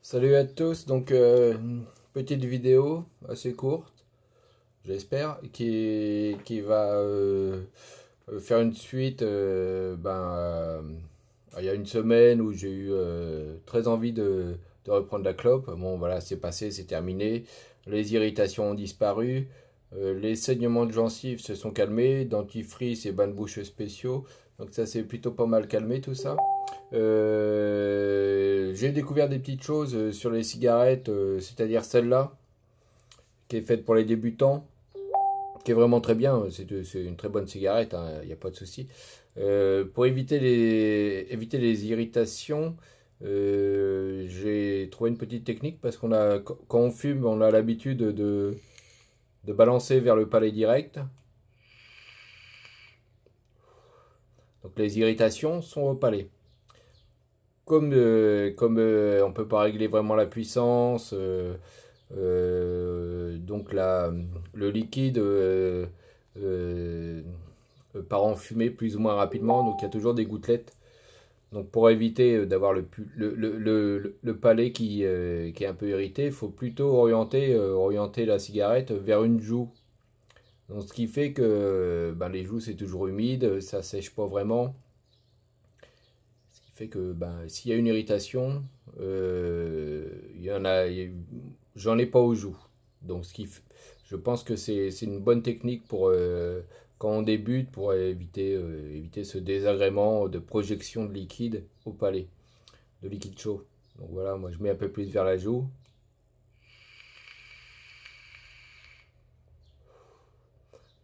Salut à tous, donc une petite vidéo assez courte, j'espère, qui va faire une suite il y a une semaine où j'ai eu très envie de reprendre la clope. Bon voilà, c'est passé, c'est terminé, les irritations ont disparu, les saignements de gencives se sont calmés, dentifrice et bains de bouche spéciaux, donc ça c'est plutôt pas mal calmé tout ça. J'ai découvert des petites choses sur les cigarettes, c'est-à-dire celle-là, qui est faite pour les débutants, qui est vraiment très bien. C'est une très bonne cigarette, il n'y a pas de souci. Pour éviter les irritations, j'ai trouvé une petite technique parce quand on fume, on a l'habitude de balancer vers le palais direct. Donc les irritations sont au palais. Comme on ne peut pas régler vraiment la puissance, donc le liquide euh, part en fumée plus ou moins rapidement, donc il y a toujours des gouttelettes. Donc pour éviter d'avoir le palais qui est un peu irrité, il faut plutôt orienter la cigarette vers une joue. Donc ce qui fait que les joues c'est toujours humide, ça sèche pas vraiment. Ce qui fait que s'il y a une irritation, il y en a, j'en ai pas aux joues. Donc je pense que c'est une bonne technique pour quand on débute pour éviter ce désagrément de projection de liquide au palais, de liquide chaud. Donc voilà, moi je mets un peu plus vers la joue.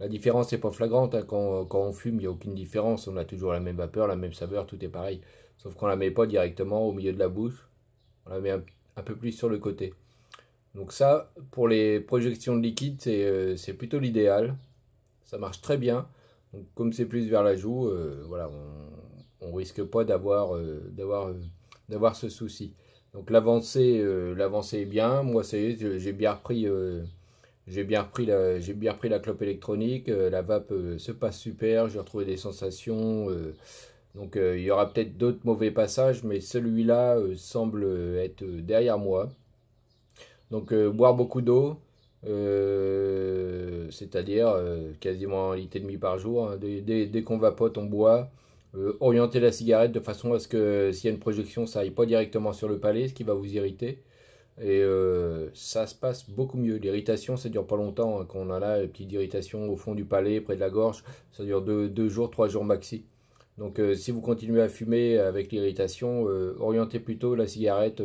La différence n'est pas flagrante, hein. Quand on fume, il n'y a aucune différence. On a toujours la même vapeur, la même saveur, tout est pareil. Sauf qu'on ne la met pas directement au milieu de la bouche. On la met un peu plus sur le côté. Donc ça, pour les projections de liquide, c'est plutôt l'idéal. Ça marche très bien. Donc comme c'est plus vers la joue, voilà, on risque pas d'avoir ce souci. Donc l'avancée est bien. Moi, ça y est, j'ai bien repris la clope électronique. La vape se passe super. J'ai retrouvé des sensations. Donc il y aura peut-être d'autres mauvais passages, mais celui-là semble être derrière moi. Donc boire beaucoup d'eau, c'est-à-dire quasiment 1,5 litre par jour, hein. Dès qu'on vapote, on boit. Orienter la cigarette de façon à ce que s'il y a une projection, ça aille pas directement sur le palais, ce qui va vous irriter. Et ça se passe beaucoup mieux. L'irritation, ça dure pas longtemps, hein. Quand on en a une petite irritation au fond du palais, près de la gorge, ça dure 2 jours, 3 jours maxi. Donc si vous continuez à fumer avec l'irritation, orientez plutôt la cigarette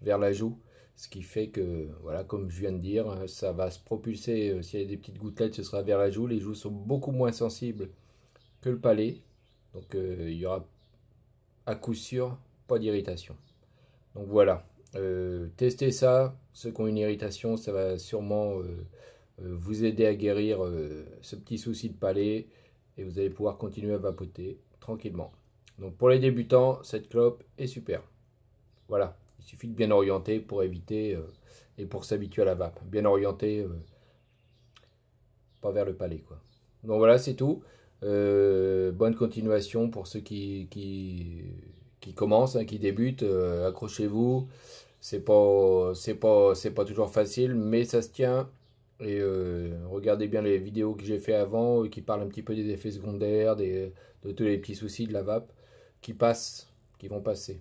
vers la joue. Ce qui fait que, voilà, comme je viens de dire, ça va se propulser. S'il y a des petites gouttelettes, ce sera vers la joue. Les joues sont beaucoup moins sensibles que le palais. Donc il y aura à coup sûr pas d'irritation. Donc voilà. Testez ça. Ceux qui ont une irritation, ça va sûrement vous aider à guérir ce petit souci de palais. Et vous allez pouvoir continuer à vapoter tranquillement. Donc pour les débutants, cette clope est super. Voilà, il suffit de bien orienter pour éviter et pour s'habituer à la vape. Bien orienté, pas vers le palais, quoi. Donc voilà, c'est tout. Bonne continuation pour ceux qui commencent, hein, qui débutent. Accrochez-vous. C'est pas toujours facile, mais ça se tient. Et regardez bien les vidéos que j'ai fait avant, qui parlent un petit peu des effets secondaires, de tous les petits soucis de la vape qui passent, qui vont passer.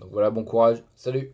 Donc voilà, bon courage. Salut!